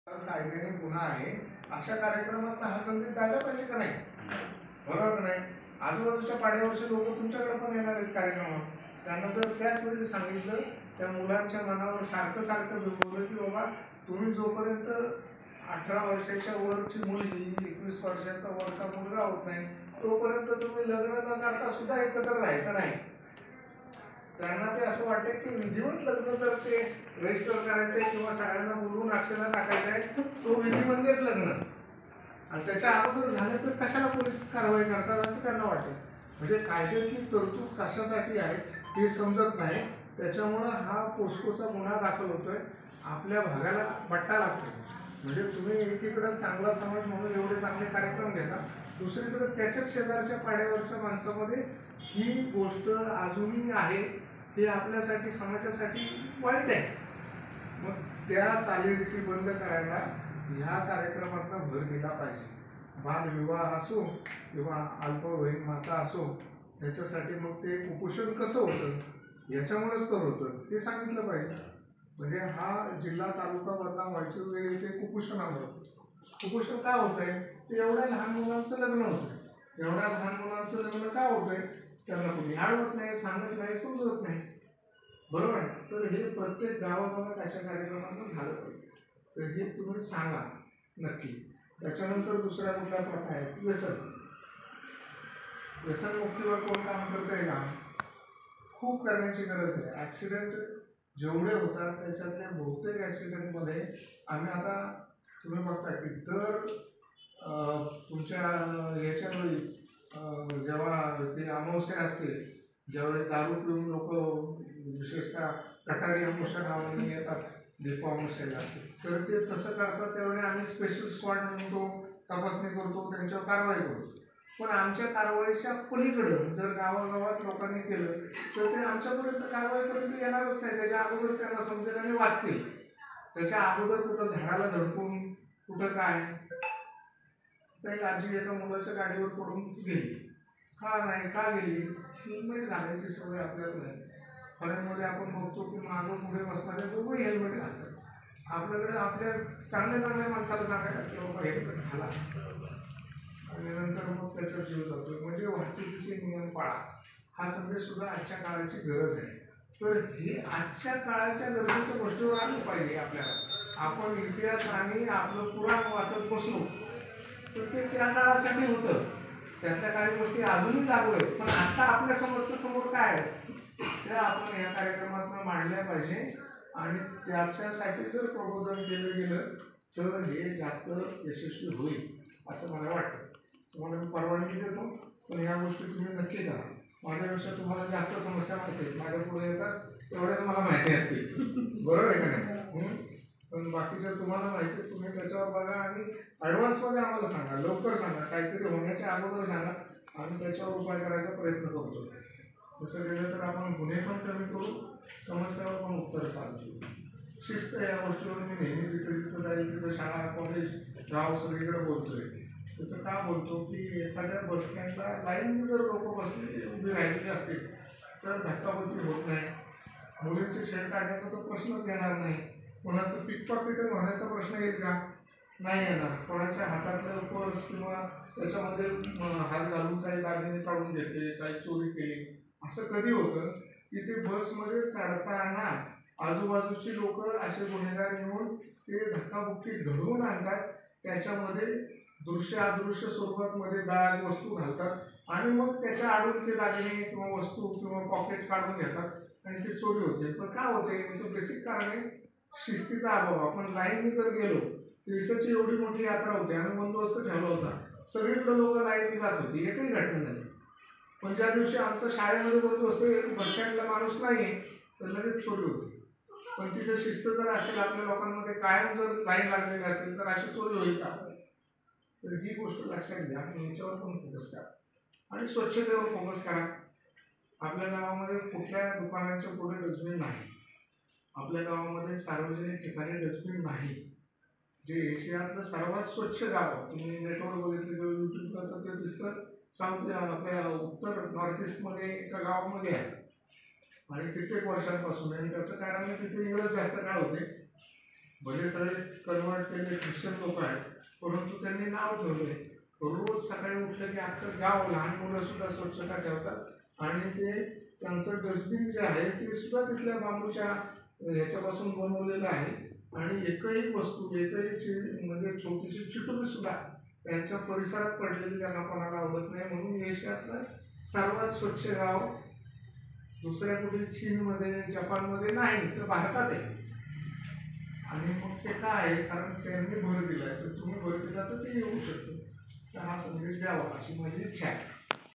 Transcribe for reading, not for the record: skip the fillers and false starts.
कायद्याने गुन्हा आहे अशा कार्यक्रमात हा संदेश जायला पाहिजे का नाही? बरोबर का नाही? आजूबाजूच्या पाड्यावरचे लोक तुमच्याकडे पण येणार आहेत कार्यक्रमात. त्यांना जर त्याच वेळी सांगितलं, त्या मुलांच्या मनावर सारखं सारखं बिंबवलं की बाबा तुम्ही जोपर्यंत 18 वर्षाच्या वरची मुलगी 21 वर्षाचा वरचा मुलगा होत नाही तोपर्यंत तुम्ही लग्न न करता सुद्धा एकत्र राहायचं नाही. त्यांना ते असं वाटतं की विधिवत लग्न जर ते रजिस्टर करायचंय किंवा सगळ्यांना बोलवून अक्षरा टाकायचं आहे तो विधी म्हणजेच लग्न, आणि त्याच्या अगोदर झालं तर कशाला पोलीस कारवाई करतात असं त्यांना वाटतं. म्हणजे कायद्यातली तरतूद कशासाठी आहे हे समजत नाही. त्याच्यामुळं हा पोस्कोचा गुन्हा दाखल होतोय. आपल्या भागाला बट्टा लागतोय. म्हणजे तुम्ही एकीकडे चांगला समाज म्हणून एवढे चांगले कार्यक्रम घेता, दुसरीकडे त्याच्याच शेजारच्या पाड्यावरच्या माणसामध्ये ही गोष्ट अजूनही आहे. हे आपल्यासाठी समाजासाठी वाईट आहे. मग त्या चालीरीती बंद करायला ह्या कार्यक्रमातून भर दिला पाहिजे. बालविवाह असो किंवा अल्पवयीन माता असो, त्याच्यासाठी मग ते कुपोषण कसं होतं याच्यामुळेच तर होतं हे सांगितलं पाहिजे. म्हणजे हा जिल्हा तालुका बदनाम व्हायची वेळ येते कुपोषणामुळे. कुपोषण का होतंय? ते एवढ्या लहान मुलांचं लग्न होतंय. एवढ्या लहान मुलांचं लग्न का होतंय? त्यांना कोणी आडवत नाही, सांगत नाही, समजत नाही. बरोबर आहे. तर हे प्रत्येक गावागावात अशा कार्यक्रमांना झालं पाहिजे. तर हे तुम्ही सांगा नक्की. त्याच्यानंतर दुसऱ्या कुठल्या प्रथा आहे? व्यसन. व्यसनमुक्तीवर कोण काम करतंय का? खूप करण्याची गरज आहे. ॲक्सिडेंट जेवढे होतात त्याच्यातल्या बहुतेक ॲक्सिडेंटमध्ये आम्ही आता तुम्ही बघता की दर तुमच्या याच्यावेळी जेव्हा ते अमावस्या असते, ज्यावेळी दारू पिऊन लोक विशेषतः कटारी अमावस्या नावाने येतात दीपामावस्याला, तर ते तसं करतात. त्यावेळी आम्ही स्पेशल स्क्वॉड नेमतो, तपासणी करतो, त्यांच्यावर कारवाई करतो. पण आमच्या कारवाईच्या पलीकडं जर गावागावात लोकांनी केलं तर ते आमच्यापर्यंत कारवाईपर्यंत येणारच नाही. त्याच्या अगोदर त्यांना समजेल आणि वाचतील. त्याच्या अगोदर कुठं झाडाला धडकून कुठं काय. एक आजी एका मुलाच्या गाडीवर पडून गेली. का नाही का गेली? हेल्मेट घालायची सवय आपल्याला नाही. फॉरेनमध्ये आपण बघतो की मागं पुढे बसणारे दोघंही हेल्मेट घालतात. आपल्याकडे आपल्या चांगल्या चांगल्या माणसाला सांगायला की बाबा हेल्मेट घाला, आणि नंतर मग त्याच्यावर जीव जातो. म्हणजे वाहतुकीचे नियम पाळा, हा संदेश सुद्धा आजच्या काळाची गरज आहे. तर हे आजच्या काळाच्या गरजेच्या गोष्टीवर आलं पाहिजे आपल्याला. आपण इतिहास आणि आपलं पुराण वाचत बसलो तर ते त्या काळासाठी होतं. त्यातल्या काही गोष्टी अजूनही लागू आहेत, पण आता आपल्या समोर काय आहे त्या आपण या कार्यक्रमातून मांडल्या पाहिजे. आणि त्याच्यासाठी जर प्रबोधन केलं गेलं तर हे जास्त यशस्वी होईल असं मला वाटतं. तुम्हाला मी परवानगी देतो, पण ह्या गोष्टी तुम्ही नक्की करा. माझ्यापेक्षा तुम्हाला जास्त समस्या माहिती आहेत. माझ्या पुढे येतात एवढ्याच मला माहिती असतील. बरोबर आहे का नाही? पण बाकीचं तुम्हाला माहिती आहे, तुम्ही त्याच्यावर बघा आणि ॲडव्हान्समध्ये आम्हाला सांगा, लवकर सांगा, काहीतरी होण्याच्या अगोदर सांगा. आम्ही त्याच्यावर उपाय करायचा प्रयत्न करतो. तसं केलं तर आपण गुन्हे पण कमी करू, समस्यावर पण उत्तर साधू. शिस्त या गोष्टीवर मी नेहमी जिथे जिथं जाईल तिथं शाळा, कॉलेज, गाव सगळीकडे बोलतोय. त्याचं का बोलतो की एखाद्या बसस्टँडला लाईनने जर लोक बसले उभी राहिलेली असतील तर धक्काबुक्की होत नाही. मुलींचे छेड काढण्याचा तर प्रश्नच येणार नाही. कोणाचं पिकपॉकेट होण्याचा प्रश्न येईल का? नाही येणार. कोणाच्या हातातलं पर्स किंवा त्याच्यामध्ये हात घालून काही दागिने काढून घेतले, काही चोरी केली, असं कधी होतं की ते बसमध्ये चढताना आजूबाजूची लोक असे गुन्हेगार येऊन ते धक्काबुक्की घडवून आणतात. त्याच्यामध्ये दृश्य अदृश्य स्वरूपामध्ये बॅग वस्तू घालतात आणि मग त्याच्या आडून ते दागिने किंवा वस्तू किंवा पॉकेट काढून घेतात आणि ते चोरी होते. पण का होते? याचं बेसिक कारण आहे शिस्तीचा अभाव. आपण लाईनने जर गेलो, दिवसाची एवढी मोठी यात्रा होती आणि बंदोबस्त ठेवला होता, सगळीकडे लोक लाईनने जात होती, एकही घटना झाली. पण ज्या दिवशी आमचं शाळेमध्ये बंदोबस्त, बसस्टँडला माणूस नाही तर लगेच चोरी होती. पण तिथे शिस्त जर असेल, आपल्या लोकांमध्ये कायम जर लाईन लागलेली असेल तर अशी चोरी होईल का? तर ही गोष्ट लक्षात घ्या आणि याच्यावर पण फोकस करा आणि स्वच्छतेवर फोकस करा. आपल्या गावामध्ये कुठल्या दुकानाच्या पुढे डस्टबिन नाही. आपल्या गावामध्ये सार्वजनिक ठिकाणी डस्टबिन नाही. जे एशियातलं सर्वात स्वच्छ गाव, तुम्ही नेटवर बघितलं किंवा यूट्यूबला तर ते दिसतं, साऊथ आपल्या उत्तर नॉर्थ ईस्टमध्ये एका गावामध्ये आहे आणि कित्येक वर्षांपासून. आणि त्याचं कारण आहे तिथे इंग्रज जास्त काळ होते भले सगळे कन्वर्ट केले ख्रिश्चन लोक आहेत, परंतु त्यांनी नाव ठेवले. रोज सकाळी उठलं की अख्खं गाव, लहान मुलं सुद्धा स्वच्छता ठेवतात आणि ते त्यांचं डस्टबिन जे आहे ते सुद्धा तिथल्या बांबूच्या ह्याच्यापासून बनवलेलं आहे. आणि एकही वस्तू, एकही म्हणजे छोटीशी चिटुरी सुद्धा त्यांच्या परिसरात पडलेली त्यांना कोणाला आवडत नाही. म्हणून एशियातलं सर्वात स्वच्छ गाव दुसऱ्या कुठे चीनमध्ये, जपानमध्ये नाही, तर भारतात आहे. आणि मग ते काय आहे, कारण त्यांनी भर दिलाय, तर तुम्ही भर दिला तर ते येऊ शकतो. तर हा संदेश द्यावा अशी माझी इच्छा आहे.